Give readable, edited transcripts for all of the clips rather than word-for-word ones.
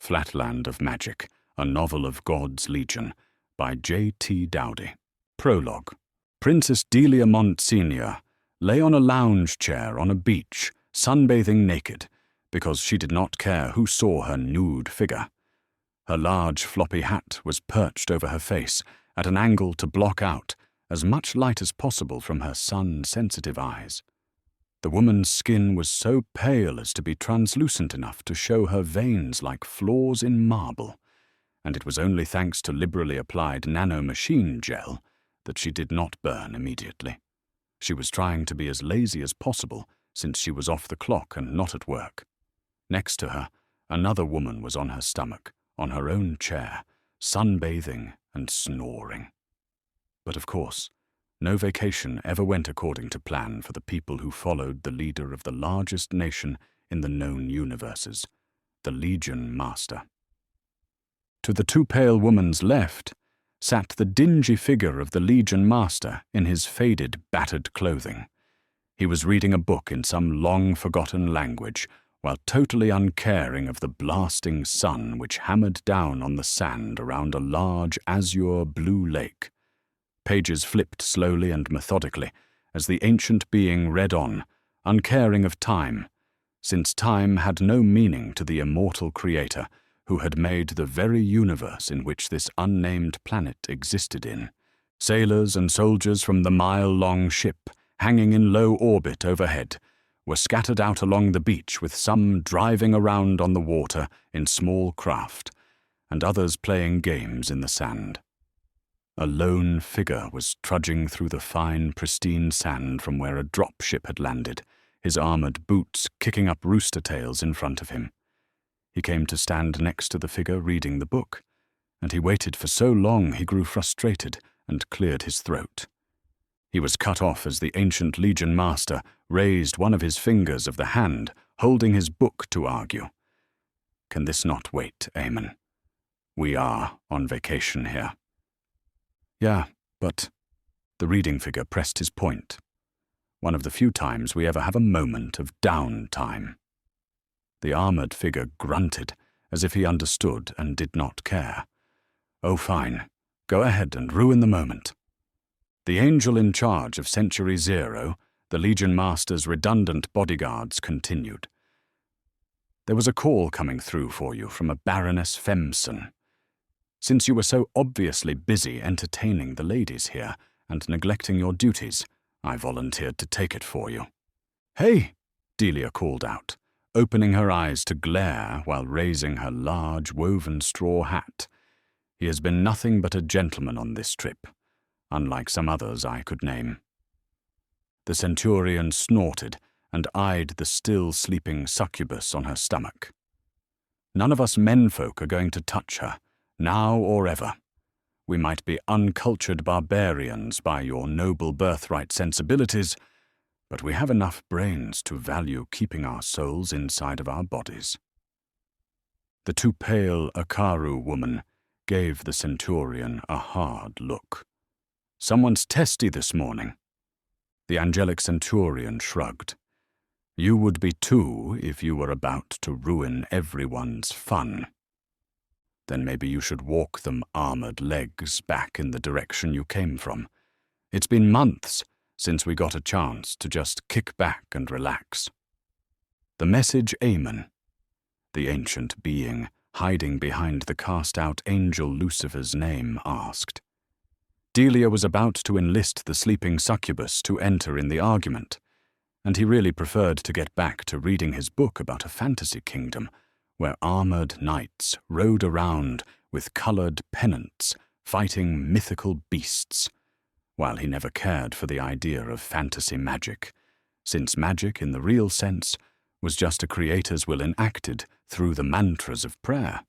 Flatland of Magic, a novel of God's Legion, by J.T. Dowdy. Prologue. Princess Delia Mont Senior lay on a lounge chair on a beach, sunbathing naked, because she did not care who saw her nude figure. Her large floppy hat was perched over her face at an angle to block out as much light as possible from her sun-sensitive eyes. The woman's skin was so pale as to be translucent enough to show her veins like flaws in marble, and it was only thanks to liberally applied nanomachine gel that she did not burn immediately. She was trying to be as lazy as possible since she was off the clock and not at work. Next to her, another woman was on her stomach, on her own chair, sunbathing and snoring. But of course, no vacation ever went according to plan for the people who followed the leader of the largest nation in the known universes, the Legion Master. To the too pale woman's left sat the dingy figure of the Legion Master in his faded, battered clothing. He was reading a book in some long-forgotten language, while totally uncaring of the blasting sun which hammered down on the sand around a large azure blue lake. Pages flipped slowly and methodically as the ancient being read on, uncaring of time, since time had no meaning to the immortal Creator who had made the very universe in which this unnamed planet existed in. Sailors and soldiers from the mile-long ship, hanging in low orbit overhead, were scattered out along the beach, with some driving around on the water in small craft, and others playing games in the sand. A lone figure was trudging through the fine, pristine sand from where a dropship had landed, his armored boots kicking up rooster tails in front of him. He came to stand next to the figure reading the book, and he waited for so long he grew frustrated and cleared his throat. He was cut off as the ancient Legion Master raised one of his fingers of the hand, holding his book to argue. "Can this not wait, Eamon? We are on vacation here." "Yeah, but—" the reading figure pressed his point. "One of the few times we ever have a moment of downtime." The armored figure grunted, as if he understood and did not care. "Oh, fine. Go ahead and ruin the moment." The angel in charge of Century Zero, the Legion Master's redundant bodyguards, continued. "There was a call coming through for you from a Baroness Femson. Since you were so obviously busy entertaining the ladies here and neglecting your duties, I volunteered to take it for you." "Hey!" Delia called out, opening her eyes to glare while raising her large woven straw hat. "He has been nothing but a gentleman on this trip, unlike some others I could name." The Centurion snorted and eyed the still sleeping succubus on her stomach. "None of us menfolk are going to touch her, now or ever. We might be uncultured barbarians by your noble birthright sensibilities, but we have enough brains to value keeping our souls inside of our bodies." The too pale Akaru woman gave the Centurion a hard look. "Someone's testy this morning." The angelic Centurion shrugged. "You would be too if you were about to ruin everyone's fun. Then maybe you should walk them armored legs back in the direction you came from. It's been months since we got a chance to just kick back and relax." "The message, Eamon?" the ancient being, hiding behind the cast-out angel Lucifer's name, asked. Delia was about to enlist the sleeping succubus to enter in the argument, and he really preferred to get back to reading his book about a fantasy kingdom where armored knights rode around with colored pennants fighting mythical beasts, while he never cared for the idea of fantasy magic, since magic in the real sense was just a creator's will enacted through the mantras of prayer.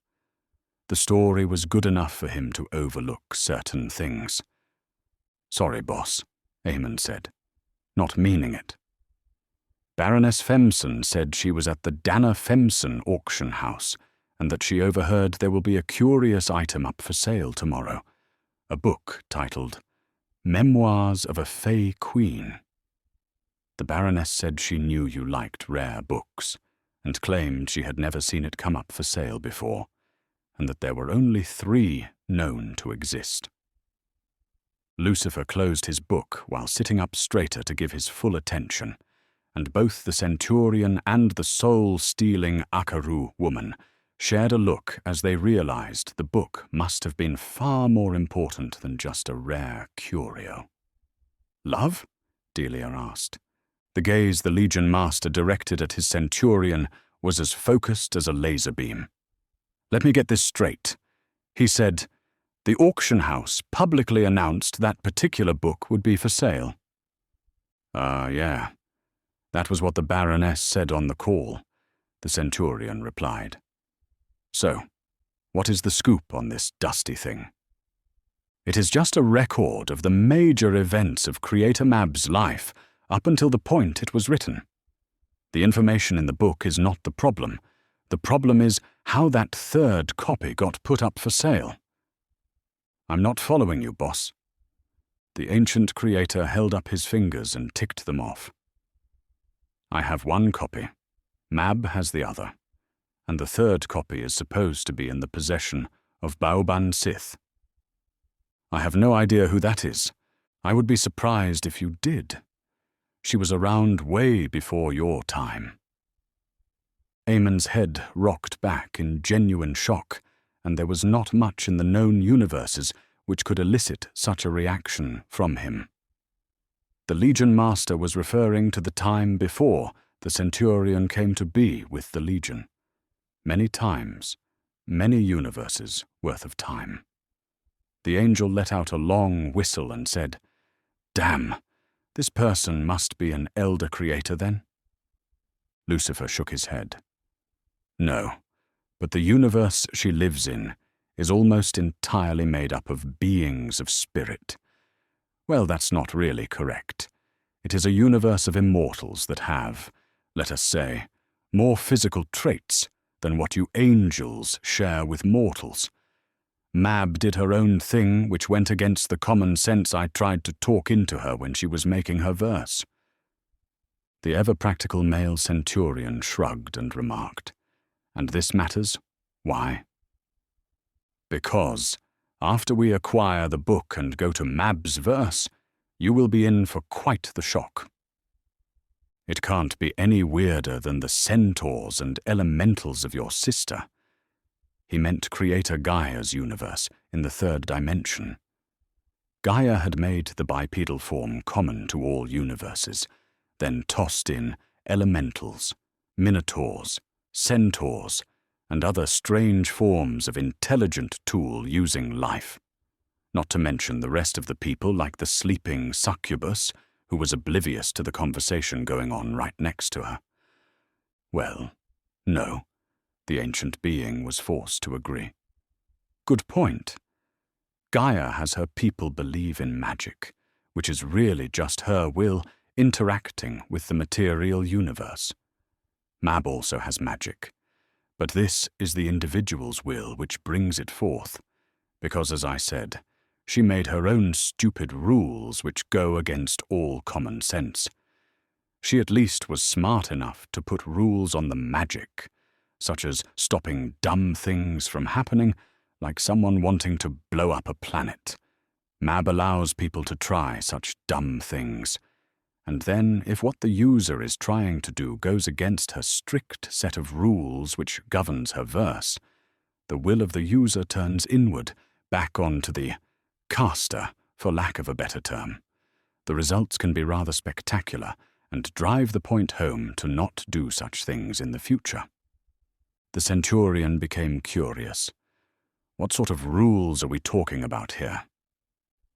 The story was good enough for him to overlook certain things. "Sorry, boss," Eamon said, not meaning it. "Baroness Femson said she was at the Dana Femson auction house, and that she overheard there will be a curious item up for sale tomorrow, a book titled Memoirs of a Fey Queen. The Baroness said she knew you liked rare books, and claimed she had never seen it come up for sale before. and that there were only 3 known to exist. Lucifer closed his book while sitting up straighter to give his full attention, and both the centurion and the soul-stealing Akaru woman shared a look as they realized the book must have been far more important than just a rare curio. "Love?" Delia asked. The gaze the Legion Master directed at his centurion was as focused as a laser beam. "Let me get this straight." He said, "The auction house publicly announced that particular book would be for sale." Yeah. That was what the Baroness said on the call," the centurion replied. "So, what is the scoop on this dusty thing?" "It is just a record of the major events of Creator Mab's life up until the point it was written. The information in the book is not the problem. The problem is how that 3rd copy got put up for sale." "I'm not following you, boss." The ancient creator held up his fingers and ticked them off. "I have 1 copy. Mab has the other. And the 3rd copy is supposed to be in the possession of Baoban Sith. I have no idea who that is. I would be surprised if you did. She was around way before your time." Eamon's head rocked back in genuine shock, and there was not much in the known universes which could elicit such a reaction from him. The Legion Master was referring to the time before the Centurion came to be with the Legion. Many times, many universes worth of time. The angel let out a long whistle and said, "Damn, this person must be an elder creator then?" Lucifer shook his head. "No, but the universe she lives in is almost entirely made up of beings of spirit. Well, that's not really correct. It is a universe of immortals that have, let us say, more physical traits than what you angels share with mortals. Mab did her own thing, which went against the common sense I tried to talk into her when she was making her verse." The ever-practical male centurion shrugged and remarked, "And this matters? Why?" "Because, after we acquire the book and go to Mab's verse, you will be in for quite the shock. It can't be any weirder than the centaurs and elementals of your sister." He meant Creator Gaia's universe in the 3rd dimension. Gaia had made the bipedal form common to all universes, then tossed in elementals, minotaurs, centaurs, and other strange forms of intelligent tool using life. Not to mention the rest of the people like the sleeping succubus, who was oblivious to the conversation going on right next to her. "Well, no," the ancient being was forced to agree. "Good point. Gaia has her people believe in magic, which is really just her will interacting with the material universe. Mab also has magic, but this is the individual's will which brings it forth, because, as I said, she made her own stupid rules which go against all common sense. She at least was smart enough to put rules on the magic, such as stopping dumb things from happening, like someone wanting to blow up a planet. Mab allows people to try such dumb things. And then, if what the user is trying to do goes against her strict set of rules which governs her verse, the will of the user turns inward, back onto the caster, for lack of a better term. The results can be rather spectacular and drive the point home to not do such things in the future." The centurion became curious. "What sort of rules are we talking about here?"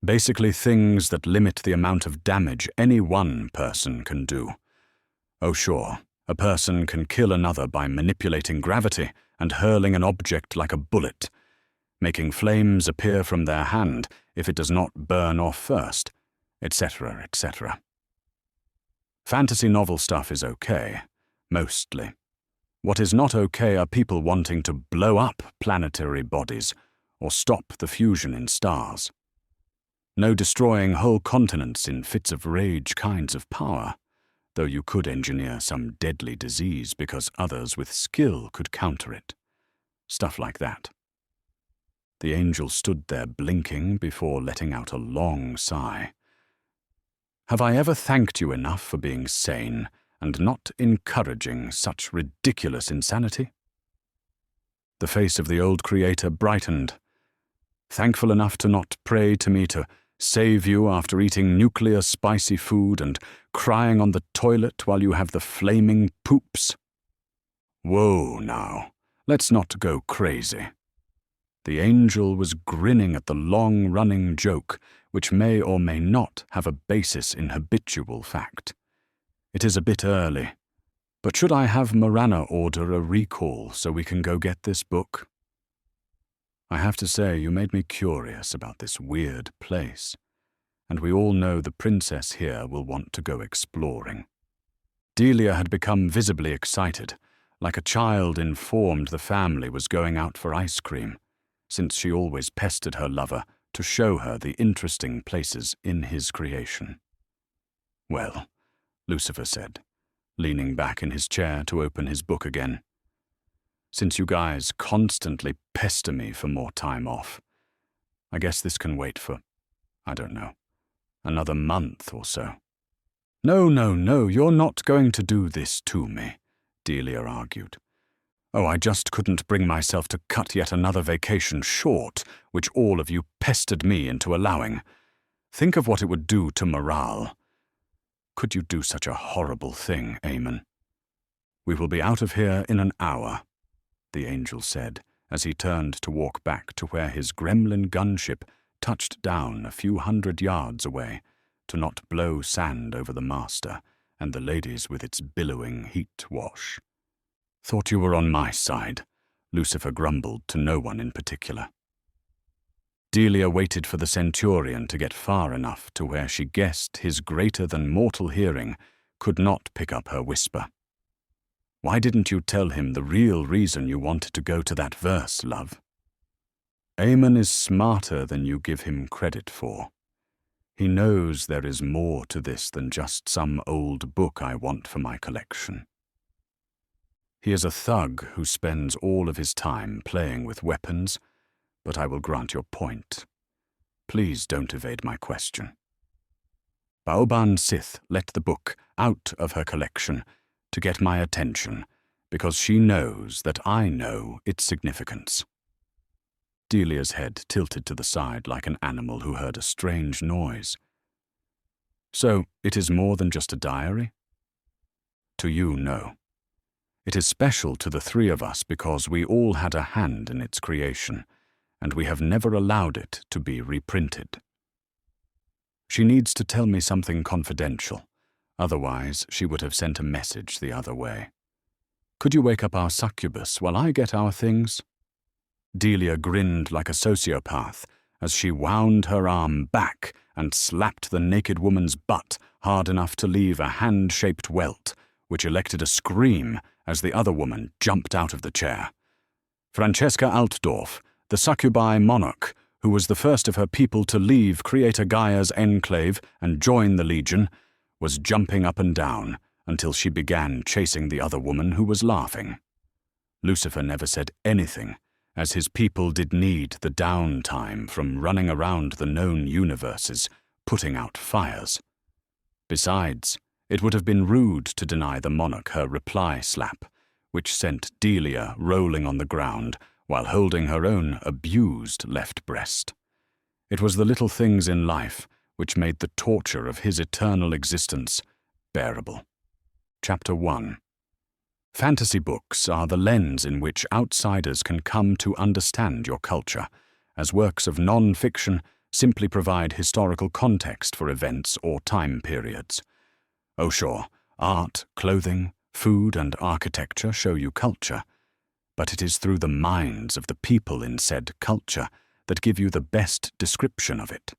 "Basically things that limit the amount of damage any one person can do. Oh sure, a person can kill another by manipulating gravity and hurling an object like a bullet, making flames appear from their hand if it does not burn off first, etc., etc. Fantasy novel stuff is okay, mostly. What is not okay are people wanting to blow up planetary bodies or stop the fusion in stars. No destroying whole continents in fits of rage kinds of power, though you could engineer some deadly disease because others with skill could counter it. Stuff like that. The angel stood there blinking before letting out a long sigh. "Have I ever thanked you enough for being sane and not encouraging such ridiculous insanity?" The face of the old creator brightened. "Thankful enough to not pray to me to save you after eating nuclear spicy food and crying on the toilet while you have the flaming poops? Whoa now, let's not go crazy." The angel was grinning at the long-running joke, which may or may not have a basis in habitual fact. "It is a bit early, but should I have Marana order a recall so we can go get this book? I have to say, you made me curious about this weird place, and we all know the princess here will want to go exploring." Delia had become visibly excited, like a child informed the family was going out for ice cream, since she always pestered her lover to show her the interesting places in his creation. "Well," Lucifer said, leaning back in his chair to open his book again, "since you guys constantly pester me for more time off, I guess this can wait for, I don't know, another month or so." No, you're not going to do this to me," Delia argued. "Oh, I just couldn't bring myself to cut yet another vacation short, which all of you pestered me into allowing. Think of what it would do to morale. Could you do such a horrible thing, Eamon?" "We will be out of here in an hour," the angel said, as he turned to walk back to where his gremlin gunship touched down a few 100 yards away to not blow sand over the master and the ladies with its billowing heat wash. "Thought you were on my side," Lucifer grumbled to no one in particular. Delia waited for the centurion to get far enough to where she guessed his greater-than-mortal hearing could not pick up her whisper. "Why didn't you tell him the real reason you wanted to go to that verse, love? Eamon is smarter than you give him credit for. He knows there is more to this than just some old book I want for my collection. He is a thug who spends all of his time playing with weapons, but I will grant your point. Please don't evade my question. Baoban Sith let the book out of her collection to get my attention because she knows that I know its significance." Delia's head tilted to the side like an animal who heard a strange noise. "So, it is more than just a diary?" "To you, no. It is special to the three of us because we all had a hand in its creation, and we have never allowed it to be reprinted. She needs to tell me something confidential, otherwise she would have sent a message the other way. Could you wake up our succubus while I get our things?" Delia grinned like a sociopath as she wound her arm back and slapped the naked woman's butt hard enough to leave a hand-shaped welt, which elected a scream as the other woman jumped out of the chair. Francesca Altdorf, the succubi monarch, who was the first of her people to leave Creator Gaia's enclave and join the Legion, was jumping up and down until she began chasing the other woman who was laughing. Lucifer never said anything, as his people did need the downtime from running around the known universes, putting out fires. Besides, it would have been rude to deny the monarch her reply slap, which sent Delia rolling on the ground while holding her own abused left breast. It was the little things in life which made the torture of his eternal existence bearable. Chapter 1. Fantasy books are the lens in which outsiders can come to understand your culture, as works of non-fiction simply provide historical context for events or time periods. Oh sure, art, clothing, food, and architecture show you culture, but it is through the minds of the people in said culture that give you the best description of it.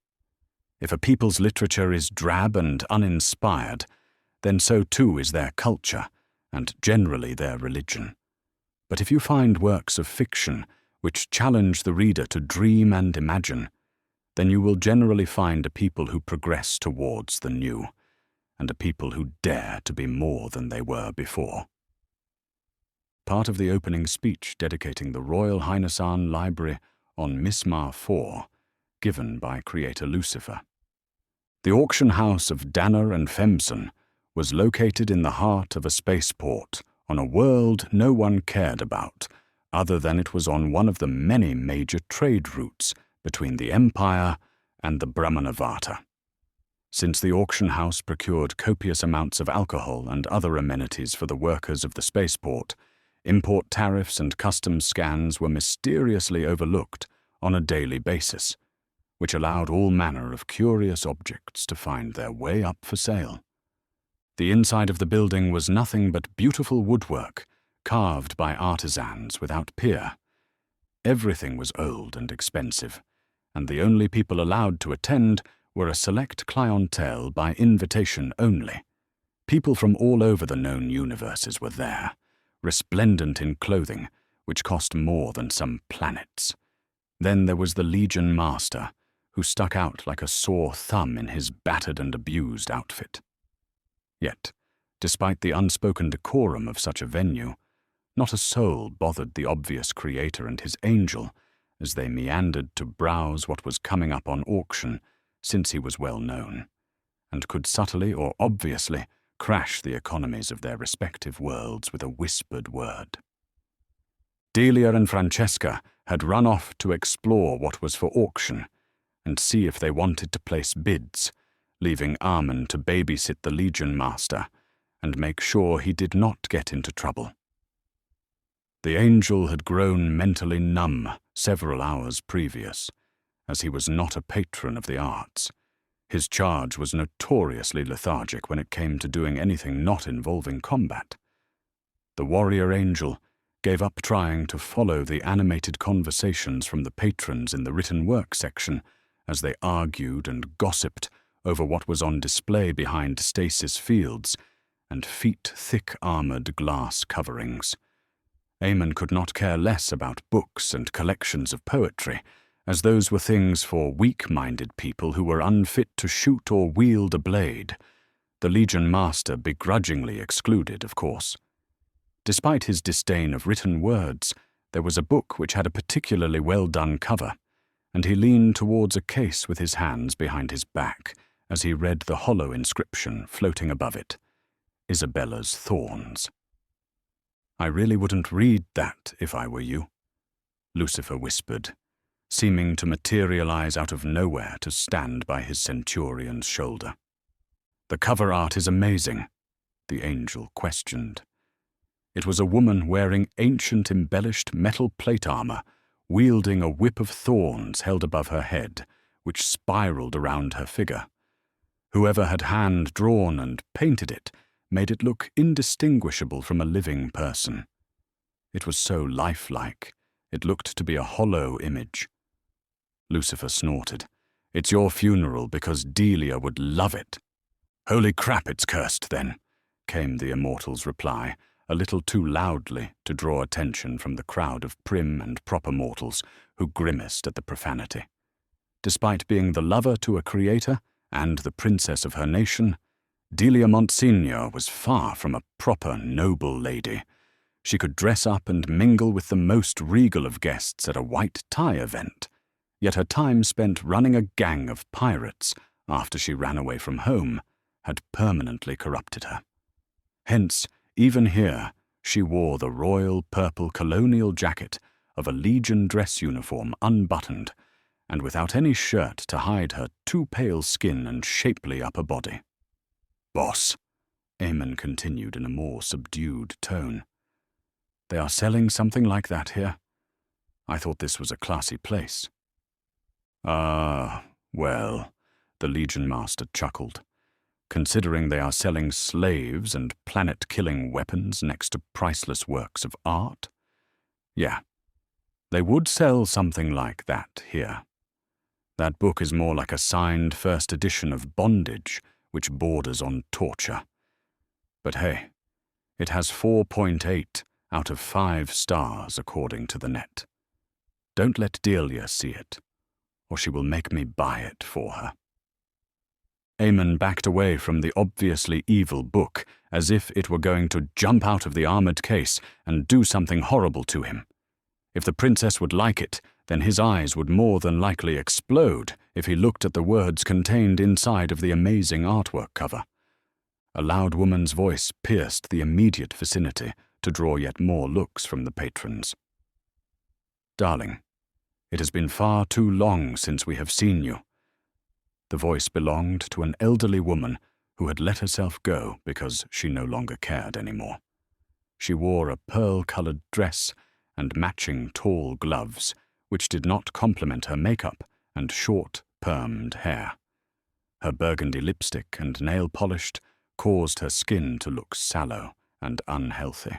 If a people's literature is drab and uninspired, then so too is their culture, and generally their religion. But if you find works of fiction which challenge the reader to dream and imagine, then you will generally find a people who progress towards the new, and a people who dare to be more than they were before. Part of the opening speech dedicating the Royal Hainasan Library on Mismar 4, given by creator Lucifer. The auction house of Danner and Femson was located in the heart of a spaceport on a world no one cared about, other than it was on one of the many major trade routes between the Empire and the Brahmanavata. Since the auction house procured copious amounts of alcohol and other amenities for the workers of the spaceport, import tariffs and customs scans were mysteriously overlooked on a daily basis, which allowed all manner of curious objects to find their way up for sale. The inside of the building was nothing but beautiful woodwork, carved by artisans without peer. Everything was old and expensive, and the only people allowed to attend were a select clientele by invitation only. People from all over the known universes were there, resplendent in clothing which cost more than some planets. Then there was the Legion Master, who stuck out like a sore thumb in his battered and abused outfit. Yet, despite the unspoken decorum of such a venue, not a soul bothered the obvious creator and his angel as they meandered to browse what was coming up on auction, since he was well known, and could subtly or obviously crash the economies of their respective worlds with a whispered word. Delia and Francesca had run off to explore what was for auction and see if they wanted to place bids, leaving Armin to babysit the Legion Master and make sure he did not get into trouble. The angel had grown mentally numb several hours previous, as he was not a patron of the arts. His charge was notoriously lethargic when it came to doing anything not involving combat. The warrior angel gave up trying to follow the animated conversations from the patrons in the written work section as they argued and gossiped over what was on display behind stasis fields and feet-thick armored glass coverings. Eamon could not care less about books and collections of poetry, as those were things for weak-minded people who were unfit to shoot or wield a blade, the Legion Master begrudgingly excluded, of course. Despite his disdain of written words, there was a book which had a particularly well-done cover, and he leaned towards a case with his hands behind his back as he read the hollow inscription floating above it, Isabella's Thorns. "I really wouldn't read that if I were you," Lucifer whispered, seeming to materialize out of nowhere to stand by his centurion's shoulder. "The cover art is amazing," the angel questioned. It was a woman wearing ancient embellished metal plate armor, wielding a whip of thorns held above her head, which spiraled around her figure. Whoever had hand-drawn and painted it made it look indistinguishable from a living person. It was so lifelike, it looked to be a hollow image. Lucifer snorted. "It's your funeral because Delia would love it." "Holy crap, it's cursed then," came the immortal's reply, a little too loudly to draw attention from the crowd of prim and proper mortals who grimaced at the profanity. Despite being the lover to a creator and the princess of her nation, Delia Monsignor was far from a proper noble lady. She could dress up and mingle with the most regal of guests at a white tie event, yet her time spent running a gang of pirates after she ran away from home had permanently corrupted her. Hence, even here, she wore the royal purple colonial jacket of a Legion dress uniform unbuttoned, and without any shirt to hide her too pale skin and shapely upper body. "Boss," Eamon continued in a more subdued tone, "they are selling something like that here? I thought this was a classy place." Well," the Legion Master chuckled. "Considering they are selling slaves and planet-killing weapons next to priceless works of art? Yeah, they would sell something like that here. That book is more like a signed first edition of Bondage, which borders on torture. But hey, it has 4.8 out of 5 stars according to the net. Don't let Delia see it, or she will make me buy it for her." Eamon backed away from the obviously evil book as if it were going to jump out of the armored case and do something horrible to him. If the princess would like it, then his eyes would more than likely explode if he looked at the words contained inside of the amazing artwork cover. A loud woman's voice pierced the immediate vicinity to draw yet more looks from the patrons. "Darling, it has been far too long since we have seen you." The voice belonged to an elderly woman who had let herself go because she no longer cared anymore. She wore a pearl-colored dress and matching tall gloves, which did not complement her makeup and short, permed hair. Her burgundy lipstick and nail polished caused her skin to look sallow and unhealthy.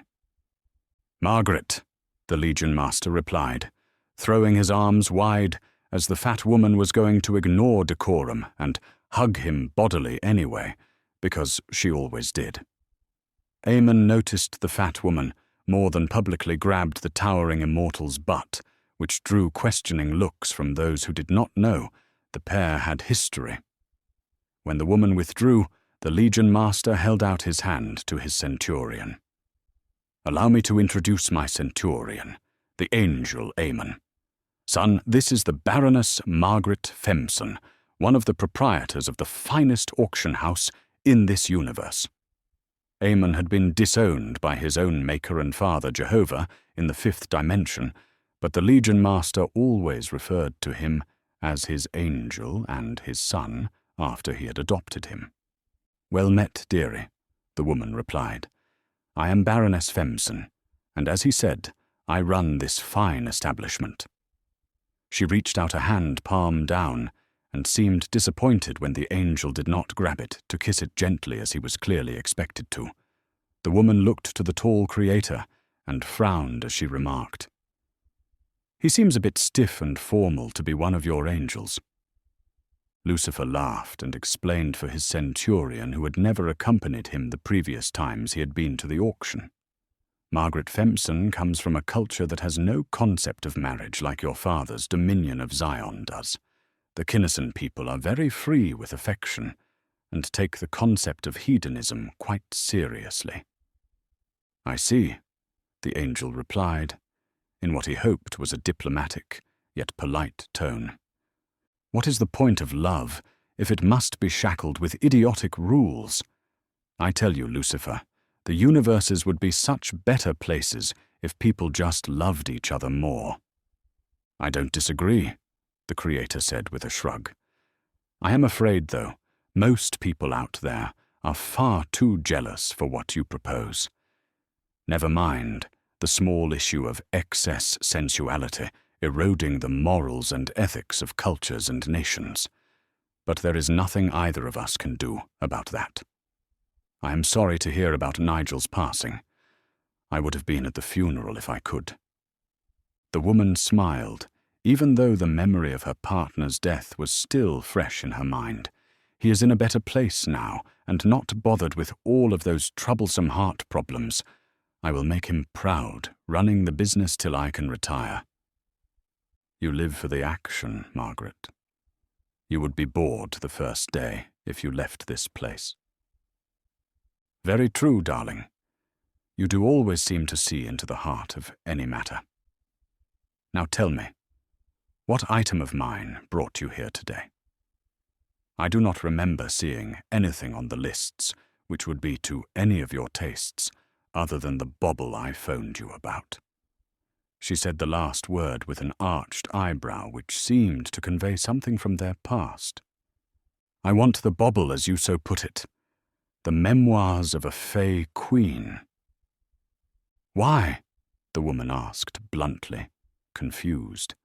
"Margaret," the Legion Master replied, throwing his arms wide as the fat woman was going to ignore decorum and hug him bodily anyway, because she always did. Aemon noticed the fat woman more than publicly grabbed the towering immortal's butt, which drew questioning looks from those who did not know the pair had history. When the woman withdrew, the Legion Master held out his hand to his centurion. "Allow me to introduce my centurion, the angel Aemon. Son, this is the Baroness Margaret Femson, one of the proprietors of the finest auction house in this universe." Aemon had been disowned by his own maker and father Jehovah in the 5th dimension, but the Legion Master always referred to him as his angel and his son after he had adopted him. "Well met, dearie," the woman replied. "I am Baroness Femson, and as he said, I run this fine establishment." She reached out a hand palm down and seemed disappointed when the angel did not grab it to kiss it gently as he was clearly expected to. The woman looked to the tall creator and frowned as she remarked, "He seems a bit stiff and formal to be one of your angels." Lucifer laughed and explained for his centurion who had never accompanied him the previous times he had been to the auction. "Margaret Femson comes from a culture that has no concept of marriage like your father's Dominion of Zion does. The Kinnison people are very free with affection and take the concept of hedonism quite seriously." "I see," the angel replied, in what he hoped was a diplomatic yet polite tone. "What is the point of love if it must be shackled with idiotic rules? I tell you, Lucifer, the universes would be such better places if people just loved each other more." "I don't disagree," the Creator said with a shrug. "I am afraid, though, most people out there are far too jealous for what you propose. Never mind the small issue of excess sensuality eroding the morals and ethics of cultures and nations. But there is nothing either of us can do about that. I am sorry to hear about Nigel's passing. I would have been at the funeral if I could." The woman smiled, even though the memory of her partner's death was still fresh in her mind. He is in a better place now, and not bothered with all of those troublesome heart problems. I will make him proud, running the business till I can retire. You live for the action, Margaret. You would be bored the first day if you left this place. Very true, darling. You do always seem to see into the heart of any matter. Now tell me, what item of mine brought you here today? I do not remember seeing anything on the lists which would be to any of your tastes other than the bauble I phoned you about. She said the last word with an arched eyebrow which seemed to convey something from their past. I want the bauble as you so put it. The Memoirs of a Fey Queen. Why? The woman asked bluntly, confused.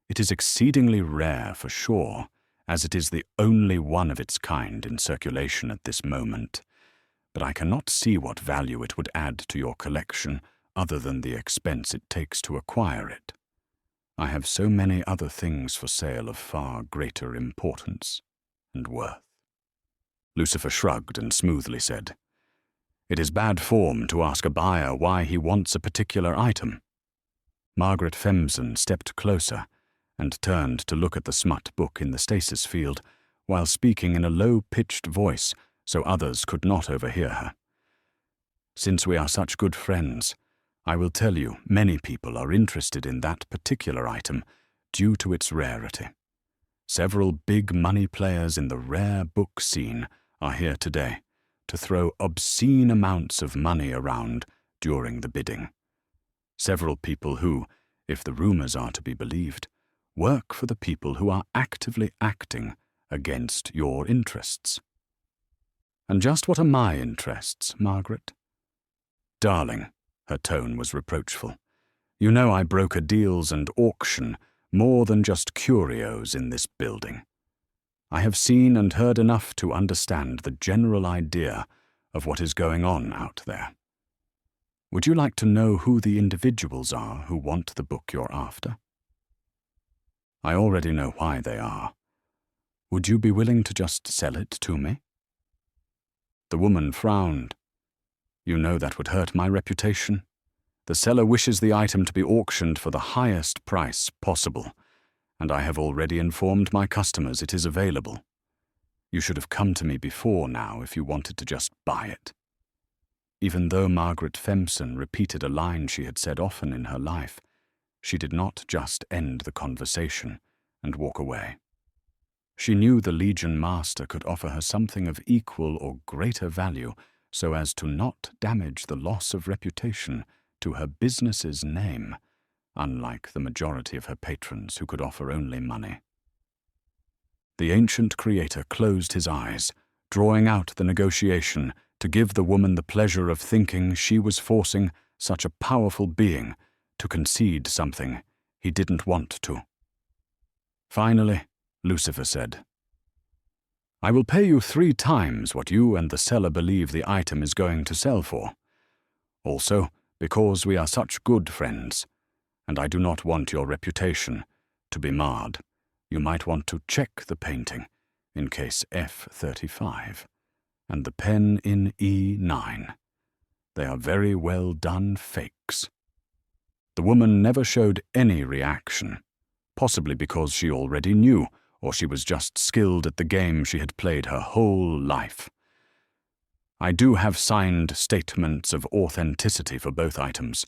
It is exceedingly rare for sure, as it is the only one of its kind in circulation at this moment, but I cannot see what value it would add to your collection other than the expense it takes to acquire it. I have so many other things for sale of far greater importance and worth. Lucifer shrugged and smoothly said, It is bad form to ask a buyer why he wants a particular item. Margaret Femson stepped closer and turned to look at the smut book in the stasis field while speaking in a low-pitched voice so others could not overhear her. Since we are such good friends, I will tell you, many people are interested in that particular item due to its rarity. Several big money players in the rare book scene are here today to throw obscene amounts of money around during the bidding. Several people who, if the rumors are to be believed, work for the people who are actively acting against your interests. And just what are my interests, Margaret? Darling, her tone was reproachful. You know I broker deals and auction more than just curios in this building. I have seen and heard enough to understand the general idea of what is going on out there. Would you like to know who the individuals are who want the book you're after? I already know why they are. Would you be willing to just sell it to me? The woman frowned. You know that would hurt my reputation. The seller wishes the item to be auctioned for the highest price possible, and I have already informed my customers it is available. You should have come to me before now if you wanted to just buy it. Even though Margaret Fempson repeated a line she had said often in her life, she did not just end the conversation and walk away. She knew the Legion Master could offer her something of equal or greater value so as to not damage the loss of reputation to her business's name, unlike the majority of her patrons who could offer only money. The ancient creator closed his eyes, drawing out the negotiation to give the woman the pleasure of thinking she was forcing such a powerful being to concede something he didn't want to. Finally, Lucifer said, I will pay you 3 times what you and the seller believe the item is going to sell for. Also, because we are such good friends, and I do not want your reputation to be marred, you might want to check the painting in case F35 and the pen in E9. They are very well done fakes. The woman never showed any reaction, possibly because she already knew, or she was just skilled at the game she had played her whole life. I do have signed statements of authenticity for both items,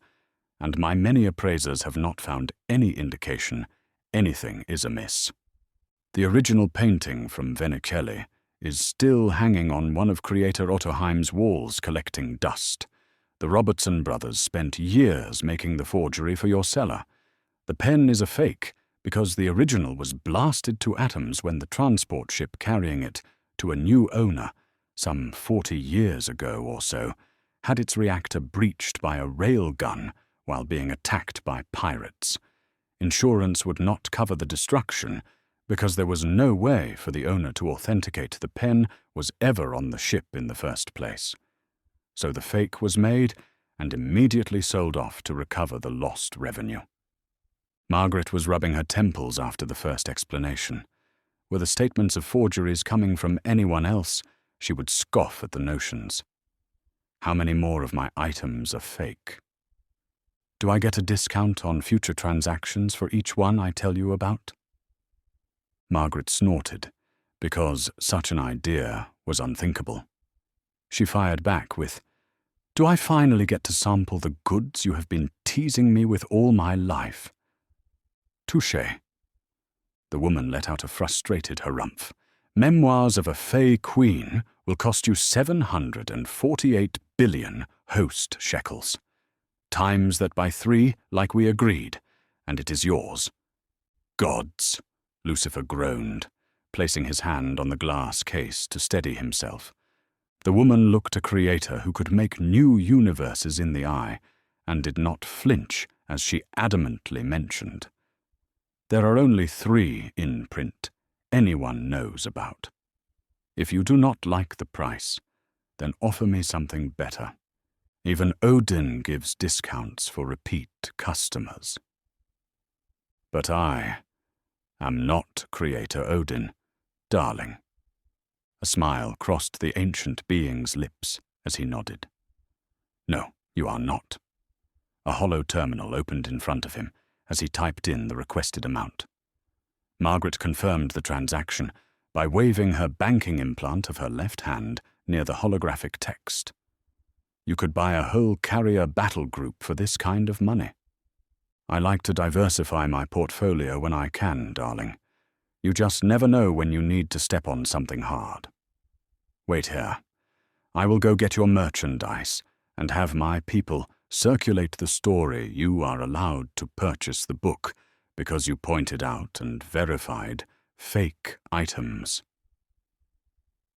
and my many appraisers have not found any indication anything is amiss. The original painting from Venicelli is still hanging on one of Creator Ottoheim's walls collecting dust. The Robertson brothers spent years making the forgery for your seller. The pen is a fake because the original was blasted to atoms when the transport ship carrying it to a new owner, some 40 years ago or so, had its reactor breached by a rail gun while being attacked by pirates. Insurance would not cover the destruction because there was no way for the owner to authenticate the pen was ever on the ship in the first place. So the fake was made and immediately sold off to recover the lost revenue. Margaret was rubbing her temples after the first explanation. Were the statements of forgeries coming from anyone else, she would scoff at the notions. How many more of my items are fake? Do I get a discount on future transactions for each one I tell you about? Margaret snorted, because such an idea was unthinkable. She fired back with, Do I finally get to sample the goods you have been teasing me with all my life? Touché. The woman let out a frustrated harumph. Memoirs of a Fey Queen will cost you 748 billion host shekels. Times that by 3, like we agreed, and it is yours. Gods, Lucifer groaned, placing his hand on the glass case to steady himself. The woman looked a creator who could make new universes in the eye, and did not flinch as she adamantly mentioned. There are only 3 in print anyone knows about. If you do not like the price, then offer me something better. Even Odin gives discounts for repeat customers. But I am not Creator Odin, darling. A smile crossed the ancient being's lips as he nodded. No, you are not. A hollow terminal opened in front of him as he typed in the requested amount. Margaret confirmed the transaction by waving her banking implant of her left hand near the holographic text. You could buy a whole carrier battle group for this kind of money. I like to diversify my portfolio when I can, darling. You just never know when you need to step on something hard. Wait here. I will go get your merchandise and have my people circulate the story you are allowed to purchase the book because you pointed out and verified fake items.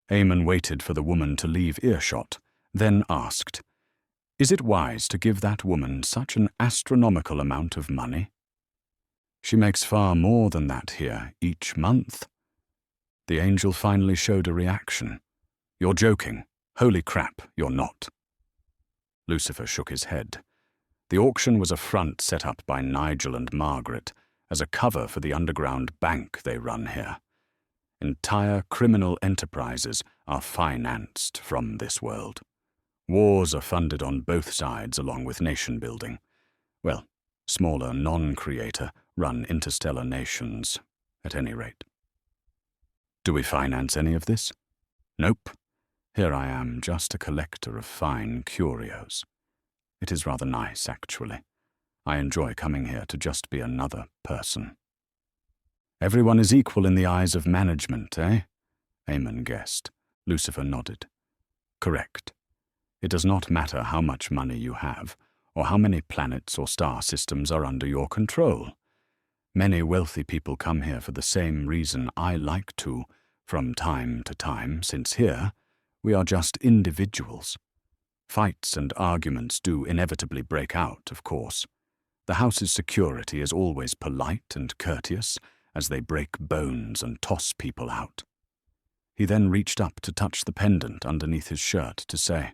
Eamon waited for the woman to leave earshot, then asked, "Is it wise to give that woman such an astronomical amount of money? She makes far more than that here each month." The angel finally showed a reaction. "You're joking. Holy crap, you're not." Lucifer shook his head. The auction was a front set up by Nigel and Margaret as a cover for the underground bank they run here. Entire criminal enterprises are financed from this world. Wars are funded on both sides along with nation building. Well, smaller non-creator run interstellar nations, at any rate. Do we finance any of this? Nope. Here I am, just a collector of fine curios. It is rather nice, actually. I enjoy coming here to just be another person. Everyone is equal in the eyes of management, eh? Eamon guessed. Lucifer nodded. Correct. It does not matter how much money you have, or how many planets or star systems are under your control. Many wealthy people come here for the same reason I like to, from time to time, since here we are just individuals. Fights and arguments do inevitably break out, of course. The house's security is always polite and courteous as they break bones and toss people out. He then reached up to touch the pendant underneath his shirt to say,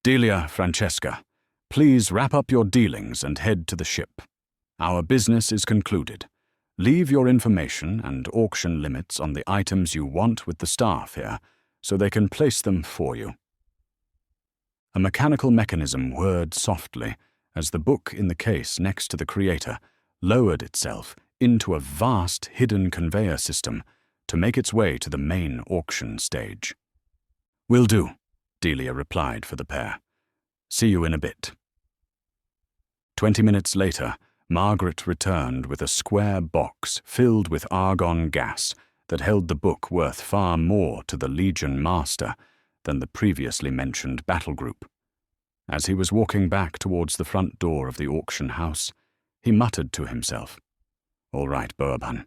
"Delia, Francesca, please wrap up your dealings and head to the ship. Our business is concluded. Leave your information and auction limits on the items you want with the staff here, so they can place them for you." A mechanical mechanism whirred softly as the book in the case next to the creator lowered itself into a vast hidden conveyor system to make its way to the main auction stage. "Will do," Delia replied for the pair. "See you in a bit." 20 minutes later, Margaret returned with a square box filled with argon gas that held the book worth far more to the Legion Master than the previously mentioned battle group. As he was walking back towards the front door of the auction house, he muttered to himself, "All right, Boaban,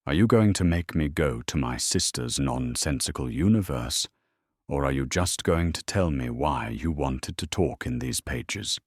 are you going to make me go to my sister's nonsensical universe, or are you just going to tell me why you wanted to talk in these pages?"